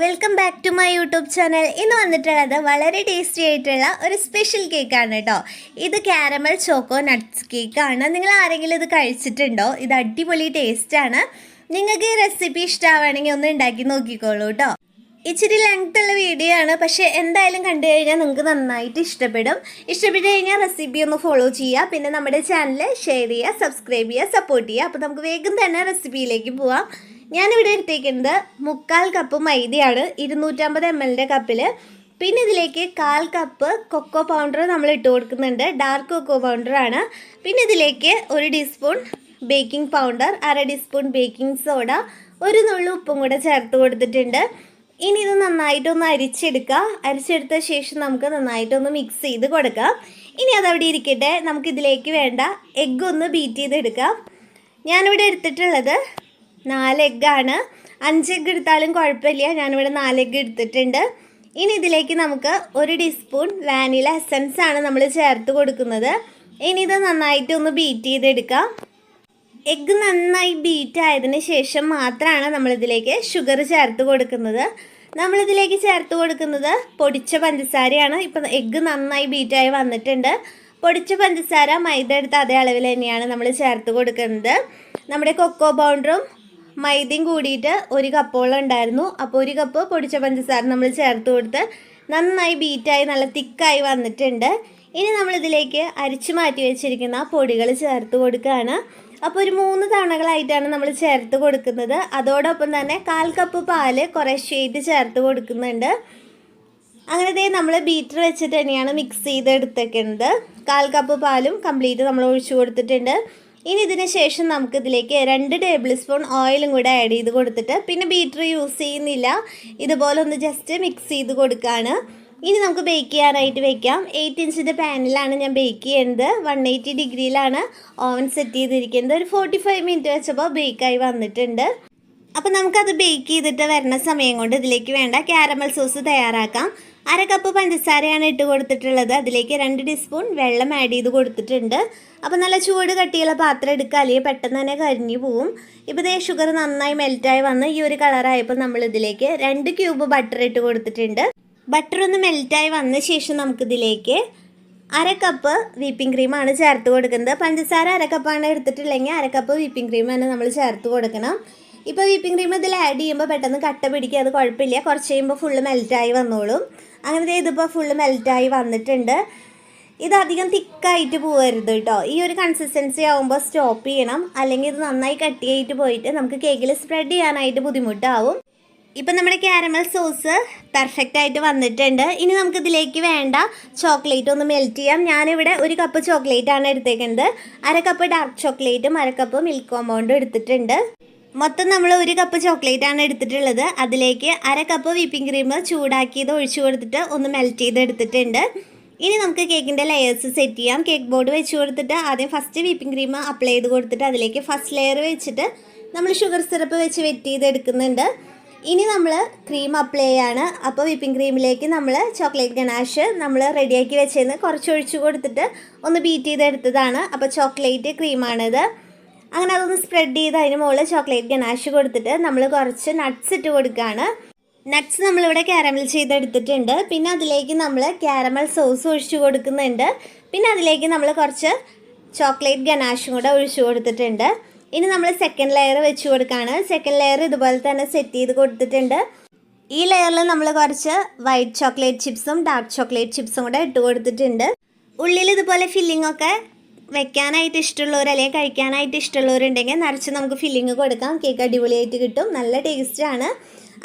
Welcome back to my YouTube channel. ഇന്ന് വന്നിട്ടുള്ളത് വളരെ ടേസ്റ്റി ആയിട്ടുള്ള ഒരു സ്പെഷ്യൽ കേക്കാണ് കേട്ടോ. ഇത് കാരമൽ ചോക്കോ നട്ട്സ് കേക്കാണ്. നിങ്ങൾ ആരെങ്കിലും ഇത് കഴിച്ചിട്ടുണ്ടോ? ഇത് അടിപൊളി ടേസ്റ്റാണ്. നിങ്ങൾക്ക് ഈ റെസിപ്പി ഇഷ്ടമാവുകയാണെങ്കിൽ ഒന്ന് ഉണ്ടാക്കി നോക്കിക്കോളൂ കേട്ടോ. ഇച്ചിരി ലെങ്ത് ഉള്ള വീഡിയോ ആണ്, പക്ഷേ എന്തായാലും കണ്ടു കഴിഞ്ഞാൽ നിങ്ങൾക്ക് നന്നായിട്ട് ഇഷ്ടപ്പെട്ട് കഴിഞ്ഞാൽ റെസിപ്പി ഒന്ന് ഫോളോ ചെയ്യുക. പിന്നെ നമ്മുടെ ചാനൽ ഷെയർ ചെയ്യുക, സബ്സ്ക്രൈബ് ചെയ്യുക, സപ്പോർട്ട് ചെയ്യുക. അപ്പോൾ നമുക്ക് വേഗം തന്നെ റെസിപ്പിയിലേക്ക് പോവാം. ഞാനിവിടെ എടുത്തേക്കുന്നത് 3/4 കപ്പ് മൈദയാണ് 250 ml കപ്പിൽ. പിന്നെ ഇതിലേക്ക് 1/4 കപ്പ് കൊക്കോ പൗഡർ നമ്മൾ ഇട്ട് കൊടുക്കുന്നുണ്ട്. ഡാർക്ക് കൊക്കോ പൗഡറാണ്. പിന്നെ ഇതിലേക്ക് 1 teaspoon baking powder, 1/2 teaspoon baking soda, 1 നുള്ളു ഉപ്പും കൂടെ ചേർത്ത് കൊടുത്തിട്ടുണ്ട്. ഇനി ഇത് നന്നായിട്ടൊന്ന് അരിച്ചെടുക്കുക. അരിച്ചെടുത്ത ശേഷം നമുക്ക് നന്നായിട്ടൊന്ന് മിക്സ് ചെയ്ത് കൊടുക്കാം. ഇനി അതവിടെ ഇരിക്കട്ടെ. നമുക്കിതിലേക്ക് വേണ്ട എഗ്ഗ് ഒന്ന് ബീറ്റ് ചെയ്തെടുക്കാം. ഞാനിവിടെ എടുത്തിട്ടുള്ളത് 4 എഗ്ഗാണ്. 5 എഗ്ഗ് എടുത്താലും കുഴപ്പമില്ല. ഞാനിവിടെ 4 എഗ്ഗ് എടുത്തിട്ടുണ്ട്. ഇനി ഇതിലേക്ക് നമുക്ക് 1 ടീസ്പൂൺ വാനില എസൻസ് ആണ് നമ്മൾ ചേർത്ത് കൊടുക്കുന്നത്. ഇനി ഇത് നന്നായിട്ടൊന്ന് ബീറ്റ് ചെയ്തെടുക്കാം. എഗ്ഗ് നന്നായി ബീറ്റ് ആയതിന് ശേഷം മാത്രമാണ് നമ്മളിതിലേക്ക് ഷുഗർ ചേർത്ത് കൊടുക്കുന്നത്. നമ്മളിതിലേക്ക് ചേർത്ത് കൊടുക്കുന്നത് പൊടിച്ച പഞ്ചസാരയാണ്. ഇപ്പം എഗ്ഗ് നന്നായി ബീറ്റായി വന്നിട്ടുണ്ട്. പൊടിച്ച പഞ്ചസാര മൈദ എടുത്ത അതേ അളവിൽ തന്നെയാണ് നമ്മൾ ചേർത്ത് കൊടുക്കുന്നത്. നമ്മുടെ കൊക്കോ പൗഡറും മൈദയും കൂടിയിട്ട് 1 കപ്പോളം ഉണ്ടായിരുന്നു. അപ്പോൾ 1 കപ്പ് പൊടിച്ച പഞ്ചസാര നമ്മൾ ചേർത്ത് കൊടുത്ത് നന്നായി ബീറ്റായി നല്ല തിക്കായി വന്നിട്ടുണ്ട്. ഇനി നമ്മളിതിലേക്ക് അരിച്ചു മാറ്റി വെച്ചിരിക്കുന്ന പൊടികൾ ചേർത്ത് കൊടുക്കുകയാണ്. അപ്പോൾ ഒരു 3 തവണകളായിട്ടാണ് നമ്മൾ ചേർത്ത് കൊടുക്കുന്നത്. അതോടൊപ്പം തന്നെ 1/4 കപ്പ് പാല് കുറേശ്ശെയായിട്ട് ചേർത്ത് കൊടുക്കുന്നുണ്ട്. അങ്ങനെ നമ്മൾ ബീറ്റർ വെച്ചിട്ട് തന്നെയാണ് മിക്സ് ചെയ്തെടുത്തേക്കുന്നത്. 1/4 കപ്പ് പാലും കംപ്ലീറ്റ് നമ്മൾ ഒഴിച്ചു കൊടുത്തിട്ടുണ്ട്. ഇനി ഇതിന് ശേഷം നമുക്കിതിലേക്ക് 2 ടേബിൾ സ്പൂൺ ഓയിലും കൂടെ ആഡ് ചെയ്ത് കൊടുത്തിട്ട്, പിന്നെ ബീറ്റർ യൂസ് ചെയ്യുന്നില്ല, ഇതുപോലെ ഒന്ന് ജസ്റ്റ് മിക്സ് ചെയ്ത് കൊടുക്കുകയാണ്. ഇനി നമുക്ക് ബേക്ക് ചെയ്യാനായിട്ട് വെക്കാം. 8 ഇഞ്ചിൻ്റെ പാനിലാണ് ഞാൻ ബേക്ക് ചെയ്യുന്നത്. 180 ഡിഗ്രിയിലാണ് ഓവൻ സെറ്റ് ചെയ്തിരിക്കുന്നത്. ഒരു 45 മിനിറ്റ് വെച്ചപ്പോൾ ബേക്കായി വന്നിട്ടുണ്ട്. അപ്പോൾ നമുക്കത് ബേക്ക് ചെയ്തിട്ട് വരുന്ന സമയം കൊണ്ട് ഇതിലേക്ക് വേണ്ട കാരമൽ സോസ് തയ്യാറാക്കാം. 1/2 കപ്പ് പഞ്ചസാരയാണ് ഇട്ട് കൊടുത്തിട്ടുള്ളത്. അതിലേക്ക് 2 ടീസ്പൂൺ വെള്ളം ആഡ് ചെയ്ത് കൊടുത്തിട്ടുണ്ട്. അപ്പോൾ നല്ല ചൂട് കട്ടിയുള്ള പാത്രം എടുക്കുക, അല്ലെങ്കിൽ പെട്ടെന്ന് തന്നെ കരിഞ്ഞു പോവും. ഇപ്പോൾ ഇതേ ഷുഗർ നന്നായി മെൽറ്റായി വന്ന് ഈ ഒരു കളറായപ്പോൾ നമ്മളിതിലേക്ക് 2 ക്യൂബ് ബട്ടർ ഇട്ട് കൊടുത്തിട്ടുണ്ട്. ബട്ടർ ഒന്ന് മെൽറ്റായി വന്ന ശേഷം നമുക്കിതിലേക്ക് 1/2 കപ്പ് വിപ്പിംഗ് ക്രീമാണ് ചേർത്ത് കൊടുക്കുന്നത്. പഞ്ചസാര 1/2 കപ്പാണ് എടുത്തിട്ടില്ലെങ്കിൽ 1/2 കപ്പ് വിപ്പിംഗ് ക്രീം തന്നെ നമ്മൾ ചേർത്ത് കൊടുക്കണം. ഇപ്പോൾ വിപ്പിംഗ് ക്രീം ഇതിൽ ആഡ് ചെയ്യുമ്പോൾ പെട്ടെന്ന് കട്ട പിടിക്കുക, അത് കുഴപ്പമില്ല. കുറച്ച് കഴിയുമ്പോൾ ഫുള്ള് മെൽറ്റായി വന്നോളും. അങ്ങനെ ഇതിപ്പോൾ ഫുള്ള് മെൽറ്റായി വന്നിട്ടുണ്ട്. ഇതധികം തിക്കായിട്ട് പോകരുത് കേട്ടോ. ഈ ഒരു കൺസിസ്റ്റൻസി ആകുമ്പോൾ സ്റ്റോപ്പ് ചെയ്യണം, അല്ലെങ്കിൽ ഇത് നന്നായി കട്ടിയായിട്ട് പോയിട്ട് നമുക്ക് കേക്കിൽ സ്പ്രെഡ് ചെയ്യാനായിട്ട് ബുദ്ധിമുട്ടാവും. ഇപ്പം നമ്മുടെ കാരമൽ സോസ് പെർഫെക്റ്റ് ആയിട്ട് വന്നിട്ടുണ്ട്. ഇനി നമുക്കിതിലേക്ക് വേണ്ട ചോക്ലേറ്റ് ഒന്ന് മെൽറ്റ് ചെയ്യാം. ഞാനിവിടെ 1 കപ്പ് ചോക്ലേറ്റാണ് എടുത്തേക്കുന്നത്. 1/2 കപ്പ് ഡാർക്ക് ചോക്ലേറ്റും 1/2 കപ്പ് മിൽക്ക് കോമ്പൗണ്ടും എടുത്തിട്ടുണ്ട്. മൊത്തം നമ്മൾ 1 കപ്പ് ചോക്ലേറ്റാണ് എടുത്തിട്ടുള്ളത്. അതിലേക്ക് 1/2 കപ്പ് വിപ്പിംഗ് ക്രീം ചൂടാക്കിയത് ഒഴിച്ചു കൊടുത്തിട്ട് ഒന്ന് മെൽറ്റ് ചെയ്തെടുത്തിട്ടുണ്ട്. ഇനി നമുക്ക് കേക്കിൻ്റെ ലെയേഴ്സ് സെറ്റ് ചെയ്യാം. കേക്ക് ബോർഡ് വെച്ച് കൊടുത്തിട്ട് ആദ്യം ഫസ്റ്റ് വിപ്പിംഗ് ക്രീം അപ്ലൈ ചെയ്ത് കൊടുത്തിട്ട് അതിലേക്ക് ഫസ്റ്റ് ലെയർ വെച്ചിട്ട് നമ്മൾ ഷുഗർ സിറപ്പ് വെച്ച് വെറ്റ് ചെയ്തെടുക്കുന്നുണ്ട്. ഇനി നമ്മൾ ക്രീം അപ്ലൈ ചെയ്യാണ്. അപ്പോൾ വിപ്പിംഗ് ക്രീമിലേക്ക് നമ്മൾ ചോക്ലേറ്റ് ഗനാഷ് നമ്മൾ റെഡിയാക്കി വെച്ചതിന് കുറച്ച് ഒഴിച്ചു കൊടുത്തിട്ട് ഒന്ന് ബീറ്റ് ചെയ്തെടുത്തതാണ്. അപ്പോൾ ചോക്ലേറ്റ് ക്രീമാണിത്. അങ്ങനെ അതൊന്ന് സ്പ്രെഡ് ചെയ്ത് അതിന് മുകളിൽ ചോക്ലേറ്റ് ഗനാഷ് കൊടുത്തിട്ട് നമ്മൾ കുറച്ച് നട്ട്സ് ഇട്ട് കൊടുക്കുകയാണ്. നട്ട്സ് നമ്മളിവിടെ കാരമൽ ചെയ്തെടുത്തിട്ടുണ്ട്. പിന്നെ അതിലേക്ക് നമ്മൾ കാരമൽ സോസ് ഒഴിച്ചു കൊടുക്കുന്നുണ്ട്. പിന്നെ അതിലേക്ക് നമ്മൾ കുറച്ച് ചോക്ലേറ്റ് ഗനാഷും കൂടെ ഒഴിച്ചു കൊടുത്തിട്ടുണ്ട്. ഇനി നമ്മൾ സെക്കൻഡ് ലെയർ വെച്ച് കൊടുക്കുകയാണ്. സെക്കൻഡ് ലെയർ ഇതുപോലെ തന്നെ സെറ്റ് ചെയ്ത് കൊടുത്തിട്ടുണ്ട്. ഈ ലെയറിൽ നമ്മൾ കുറച്ച് വൈറ്റ് ചോക്ലേറ്റ് ചിപ്സും ഡാർക്ക് ചോക്ലേറ്റ് ചിപ്സും കൂടെ ഇട്ട് കൊടുത്തിട്ടുണ്ട്. ഉള്ളിൽ ഇതുപോലെ ഫില്ലിംഗ് ഒക്കെ വെക്കാനായിട്ട് ഇഷ്ടമുള്ളവർ അല്ലെങ്കിൽ കഴിക്കാനായിട്ട് ഇഷ്ടമുള്ളവരുണ്ടെങ്കിൽ നിറച്ച് നമുക്ക് ഫില്ലിങ് കൊടുക്കാം. കേക്ക് അടിപൊളിയായിട്ട് കിട്ടും, നല്ല ടേസ്റ്റാണ്.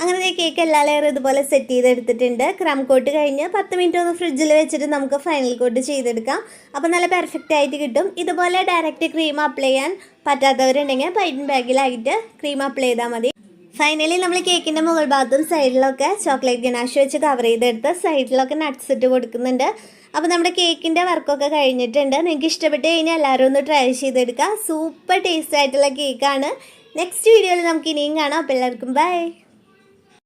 അങ്ങനെ കേക്ക് എല്ലാ ലെയറും ഇതുപോലെ സെറ്റ് ചെയ്തെടുത്തിട്ടുണ്ട്. ക്രം കോട്ട് കഴിഞ്ഞ് 10 മിനിറ്റ് ഒന്ന് ഫ്രിഡ്ജിൽ വെച്ചിട്ട് നമുക്ക് ഫൈനൽ കോട്ട് ചെയ്തെടുക്കാം. അപ്പോൾ നല്ല പെർഫെക്റ്റ് ആയിട്ട് കിട്ടും. ഇതുപോലെ ഡയറക്റ്റ് ക്രീം അപ്ലൈ ചെയ്യാൻ പറ്റാത്തവരുണ്ടെങ്കിൽ പൈപ്പിംഗ് ബാഗിലായിട്ട് ക്രീം അപ്ലൈ ചെയ്താൽ മതി. ഫൈനലി നമ്മൾ കേക്കിൻ്റെ മുകൾ ഭാഗത്തും സൈഡിലൊക്കെ ചോക്ലേറ്റ് ഗനാഷ് വെച്ച് കവർ ചെയ്തെടുത്ത് സൈഡിലൊക്കെ നട്ട്സ് ഇട്ട് കൊടുക്കുന്നുണ്ട്. അപ്പോൾ നമ്മുടെ കേക്കിൻ്റെ വർക്കൊക്കെ കഴിഞ്ഞിട്ടുണ്ട്. നിങ്ങൾക്ക് ഇഷ്ടപ്പെട്ട് കഴിഞ്ഞാൽ എല്ലാവരും ഒന്ന് ട്രൈ ചെയ്തെടുക്കുക. സൂപ്പർ ടേസ്റ്റ് ആയിട്ടുള്ള കേക്കാണ്. നെക്സ്റ്റ് വീഡിയോയിൽ നമുക്ക് ഇനിയും കാണാം. അപ്പോൾ എല്ലാവർക്കും ബൈ.